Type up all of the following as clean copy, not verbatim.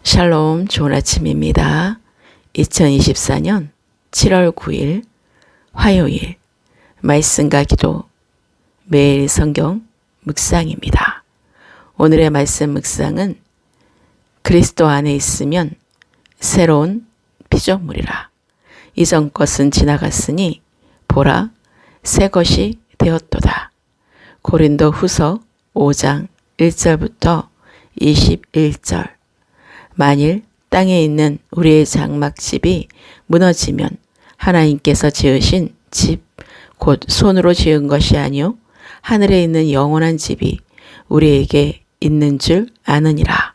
샬롬, 좋은 아침입니다. 2024년 7월 9일 화요일 말씀과 기도 매일 성경 묵상입니다. 오늘의 말씀 묵상은 그리스도 안에 있으면 새로운 피조물이라. 이전 것은 지나갔으니 보라 새 것이 되었도다. 고린도 후서 5장 1절부터 21절. 만일 땅에 있는 우리의 장막집이 무너지면 하나님께서 지으신 집, 곧 손으로 지은 것이 아니요 하늘에 있는 영원한 집이 우리에게 있는 줄 아느니라.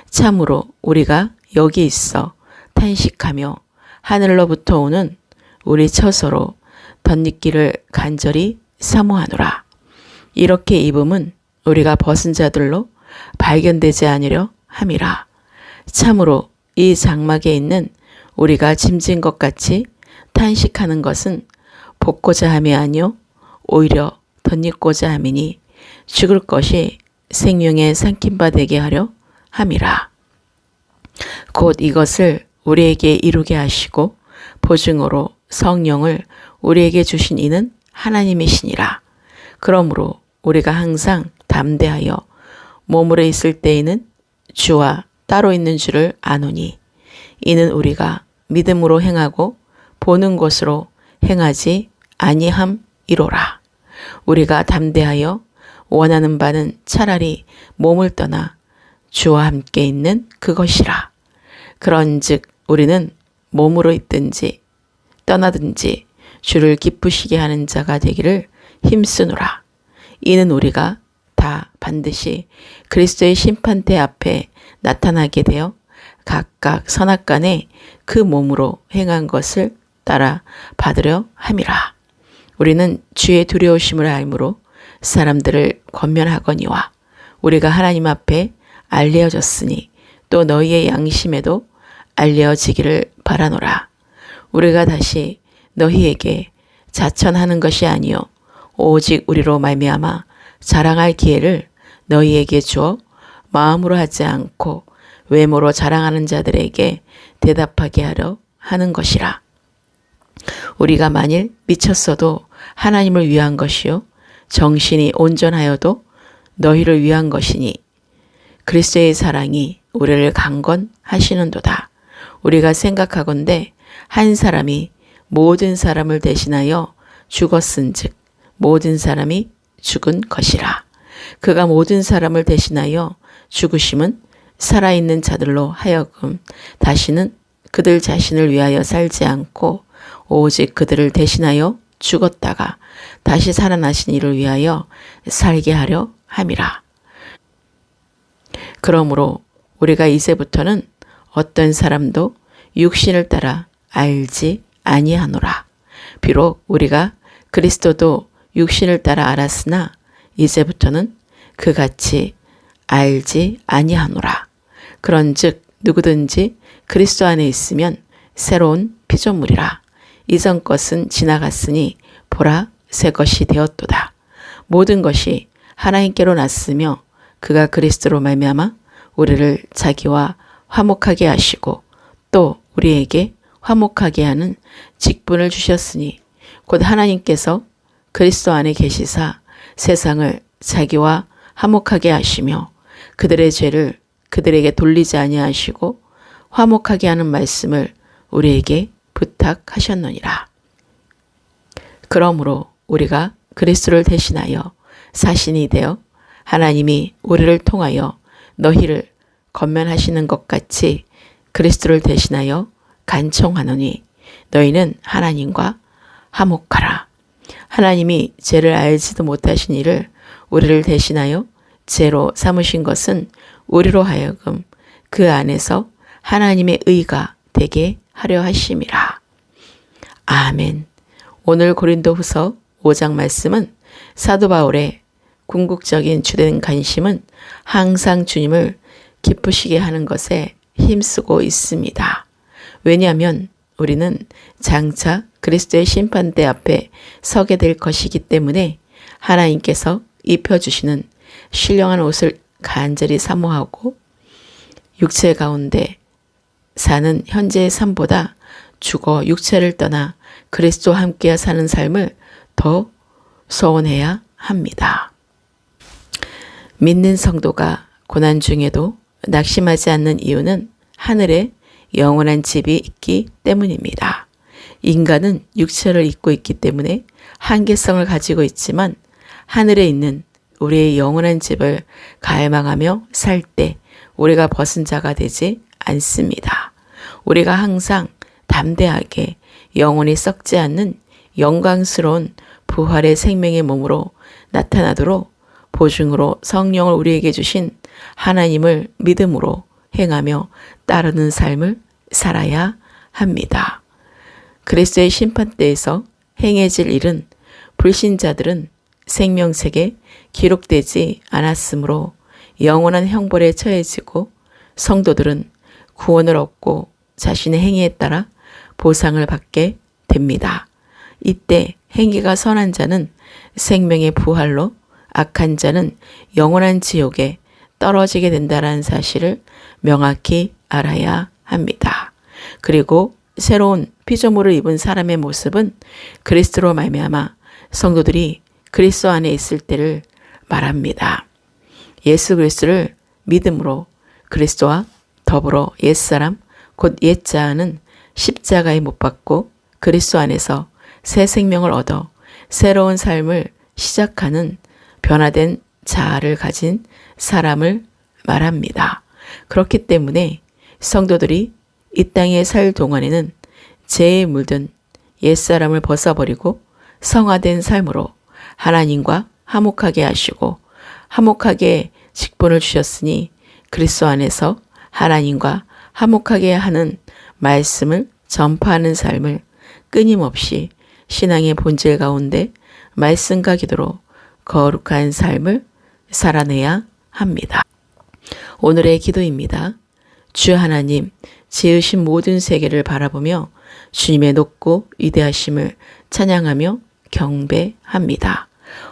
참으로 우리가 여기 있어 탄식하며 하늘로부터 오는 우리 처소로 덧입기를 간절히 사모하노라. 이렇게 입음은 우리가 벗은 자들로 발견되지 아니려 함이라. 참으로 이 장막에 있는 우리가 짐진 것 같이 탄식하는 것은 벗고자 함이 아니요 오히려 덧입고자 함이니 죽을 것이 생명에 삼킨 바 되게 하려 함이라. 곧 이것을 우리에게 이루게 하시고 보증으로 성령을 우리에게 주신 이는 하나님이시니라. 그러므로 우리가 항상 담대하여 머물러 있을 때에는 주와 따로 있는 줄을 아노니 이는 우리가 믿음으로 행하고 보는 것으로 행하지 아니함이로라. 우리가 담대하여 원하는 바는 차라리 몸을 떠나 주와 함께 있는 그것이라. 그런즉 우리는 몸으로 있든지 떠나든지 주를 기쁘시게 하는 자가 되기를 힘쓰노라. 이는 우리가 다 반드시 그리스도의 심판대 앞에 나타나게 되어 각각 선악간에 그 몸으로 행한 것을 따라 받으려 함이라. 우리는 주의 두려우심을 알므로 사람들을 권면하거니와 우리가 하나님 앞에 알려졌으니 또 너희의 양심에도 알려지기를 바라노라. 우리가 다시 너희에게 자천하는 것이 아니요 오직 우리로 말미암아 자랑할 기회를 너희에게 주어 마음으로 하지 않고 외모로 자랑하는 자들에게 대답하게 하려 하는 것이라. 우리가 만일 미쳤어도 하나님을 위한 것이요 정신이 온전하여도 너희를 위한 것이니 그리스도의 사랑이 우리를 강건하시는도다. 우리가 생각하건대 한 사람이 모든 사람을 대신하여 죽었은즉 모든 사람이 죽은 것이라. 그가 모든 사람을 대신하여 죽으심은 살아있는 자들로 하여금 다시는 그들 자신을 위하여 살지 않고 오직 그들을 대신하여 죽었다가 다시 살아나신 이를 위하여 살게 하려 함이라. 그러므로 우리가 이제부터는 어떤 사람도 육신을 따라 알지 아니하노라. 비록 우리가 그리스도도 육신을 따라 알았으나 이제부터는 그같이 알지 아니하노라. 그런즉 누구든지 그리스도 안에 있으면 새로운 피조물이라. 이전 것은 지나갔으니 보라 새 것이 되었도다. 모든 것이 하나님께로 났으며 그가 그리스도로 말미암아 우리를 자기와 화목하게 하시고 또 우리에게 화목하게 하는 직분을 주셨으니 곧 하나님께서 그리스도 안에 계시사 세상을 자기와 화목하게 하시며 그들의 죄를 그들에게 돌리지 아니하시고 화목하게 하는 말씀을 우리에게 부탁하셨느니라. 그러므로 우리가 그리스도를 대신하여 사신이 되어 하나님이 우리를 통하여 너희를 권면하시는 것 같이 그리스도를 대신하여 간청하노니 너희는 하나님과 화목하라. 하나님이 죄를 알지도 못하신 이를 우리를 대신하여 죄로 삼으신 것은 우리로 하여금 그 안에서 하나님의 의가 되게 하려 하심이라. 아멘. 오늘 고린도 후서 5장 말씀은 사도 바울의 궁극적인 주된 관심은 항상 주님을 기쁘시게 하는 것에 힘쓰고 있습니다. 왜냐하면 우리는 장차 그리스도의 심판대 앞에 서게 될 것이기 때문에 하나님께서 입혀주시는 신령한 옷을 간절히 사모하고 육체 가운데 사는 현재의 삶보다 죽어 육체를 떠나 그리스도와 함께 사는 삶을 더 소원해야 합니다. 믿는 성도가 고난 중에도 낙심하지 않는 이유는 하늘에 영원한 집이 있기 때문입니다. 인간은 육체를 입고 있기 때문에 한계성을 가지고 있지만 하늘에 있는 우리의 영원한 집을 갈망하며 살 때 우리가 벗은 자가 되지 않습니다. 우리가 항상 담대하게 영원히 썩지 않는 영광스러운 부활의 생명의 몸으로 나타나도록 보증으로 성령을 우리에게 주신 하나님을 믿음으로 행하며 따르는 삶을 살아야 합니다. 그리스도의 심판대에서 행해질 일은 불신자들은 생명책에 기록되지 않았으므로 영원한 형벌에 처해지고 성도들은 구원을 얻고 자신의 행위에 따라 보상을 받게 됩니다. 이때 행위가 선한 자는 생명의 부활로 악한 자는 영원한 지옥에 떨어지게 된다는 사실을 명확히 알아야 합니다. 그리고 새로운 피조물을 입은 사람의 모습은 그리스도로 말미암아 성도들이 그리스도 안에 있을 때를 말합니다. 예수 그리스도를 믿음으로 그리스도와 더불어 옛사람 곧 옛자아는 십자가에 못 박고 그리스도 안에서 새 생명을 얻어 새로운 삶을 시작하는 변화된 자아를 가진 사람을 말합니다. 그렇기 때문에 성도들이 이 땅에 살 동안에는 죄에 물든 옛사람을 벗어버리고 성화된 삶으로 하나님과 화목하게 하시고 화목하게 직분을 주셨으니 그리스도 안에서 하나님과 화목하게 하는 말씀을 전파하는 삶을 끊임없이 신앙의 본질 가운데 말씀과 기도로 거룩한 삶을 살아내야 합니다. 오늘의 기도입니다. 주 하나님, 지으신 모든 세계를 바라보며 주님의 높고 위대하심을 찬양하며 경배합니다.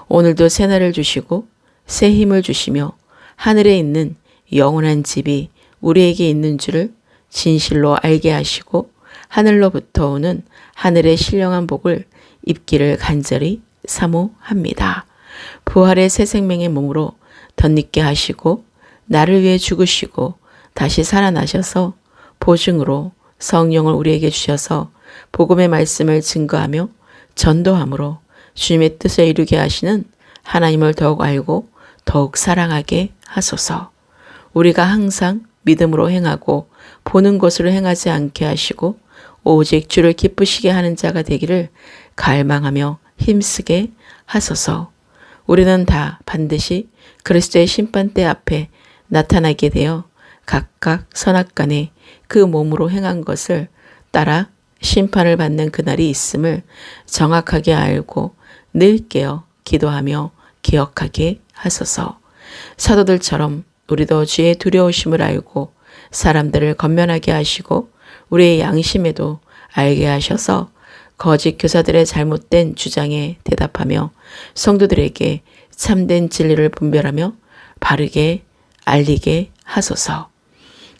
오늘도 새날을 주시고 새 힘을 주시며 하늘에 있는 영원한 집이 우리에게 있는 줄을 진실로 알게 하시고 하늘로부터 오는 하늘의 신령한 복을 입기를 간절히 사모합니다. 부활의 새 생명의 몸으로 덧입게 하시고 나를 위해 죽으시고 다시 살아나셔서 보증으로 성령을 우리에게 주셔서 복음의 말씀을 증거하며 전도함으로 주님의 뜻을 이루게 하시는 하나님을 더욱 알고 더욱 사랑하게 하소서. 우리가 항상 믿음으로 행하고 보는 것으로 행하지 않게 하시고 오직 주를 기쁘시게 하는 자가 되기를 갈망하며 힘쓰게 하소서. 우리는 다 반드시 그리스도의 심판대 앞에 나타나게 되어 각각 선악간에 그 몸으로 행한 것을 따라 심판을 받는 그날이 있음을 정확하게 알고 늘 깨어 기도하며 기억하게 하소서. 사도들처럼 우리도 주의 두려우심을 알고 사람들을 권면하게 하시고 우리의 양심에도 알게 하셔서 거짓 교사들의 잘못된 주장에 대답하며 성도들에게 참된 진리를 분별하며 바르게 알리게 하소서.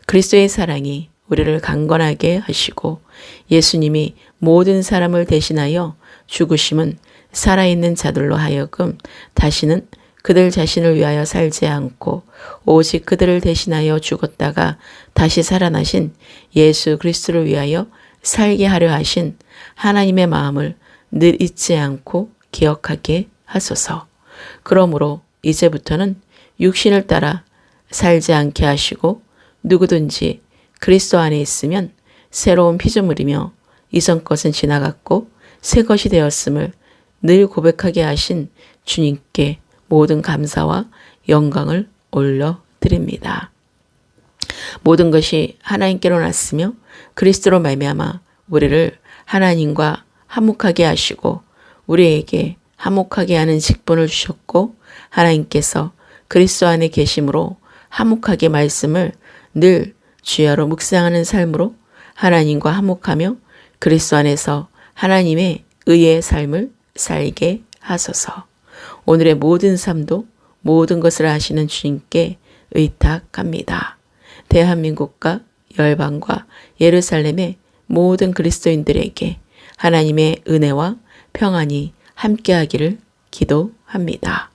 그리스도의 사랑이 우리를 강건하게 하시고 예수님이 모든 사람을 대신하여 죽으심은 살아있는 자들로 하여금 다시는 그들 자신을 위하여 살지 않고 오직 그들을 대신하여 죽었다가 다시 살아나신 예수 그리스도를 위하여 살게 하려 하신 하나님의 마음을 늘 잊지 않고 기억하게 하소서. 그러므로 이제부터는 육신을 따라 살지 않게 하시고 누구든지 그리스도 안에 있으면 새로운 피조물이며 이전 것은 지나갔고 새 것이 되었음을 늘 고백하게 하신 주님께 모든 감사와 영광을 올려드립니다. 모든 것이 하나님께로 났으며 그리스도로 말미암아 우리를 하나님과 화목하게 하시고 우리에게 화목하게 하는 직분을 주셨고 하나님께서 그리스도 안에 계심으로 화목하게 말씀을 늘 주야로 묵상하는 삶으로 하나님과 화목하며 그리스도 안에서 하나님의 의의 삶을 살게 하소서. 오늘의 모든 삶도 모든 것을 아시는 주님께 의탁합니다. 대한민국과 열방과 예루살렘의 모든 그리스도인들에게 하나님의 은혜와 평안이 함께하기를 기도합니다.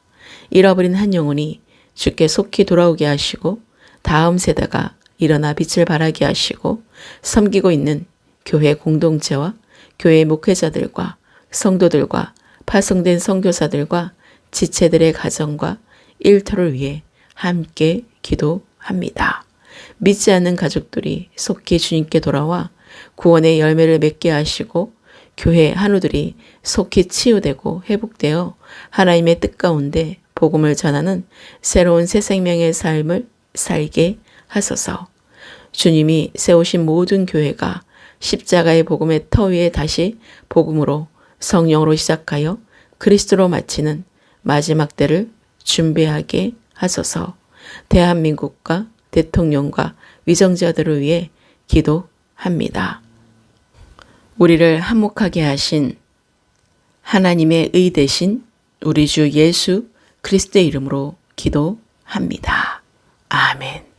잃어버린 한 영혼이 주께 속히 돌아오게 하시고 다음 세대가 일어나 빛을 발하게 하시고 섬기고 있는 교회 공동체와 교회 목회자들과 성도들과 파송된 선교사들과 지체들의 가정과 일터를 위해 함께 기도합니다. 믿지 않는 가족들이 속히 주님께 돌아와 구원의 열매를 맺게 하시고 교회 한우들이 속히 치유되고 회복되어 하나님의 뜻 가운데 복음을 전하는 새로운 새 생명의 삶을 살게 하소서. 주님이 세우신 모든 교회가 십자가의 복음의 터 위에 다시 복음으로 성령으로 시작하여 그리스도로 마치는 마지막 때를 준비하게 하소서. 대한민국과 대통령과 위정자들을 위해 기도합니다. 우리를 한몫하게 하신 하나님의 의 대신 우리 주 예수 그리스도의 이름으로 기도합니다. 아멘.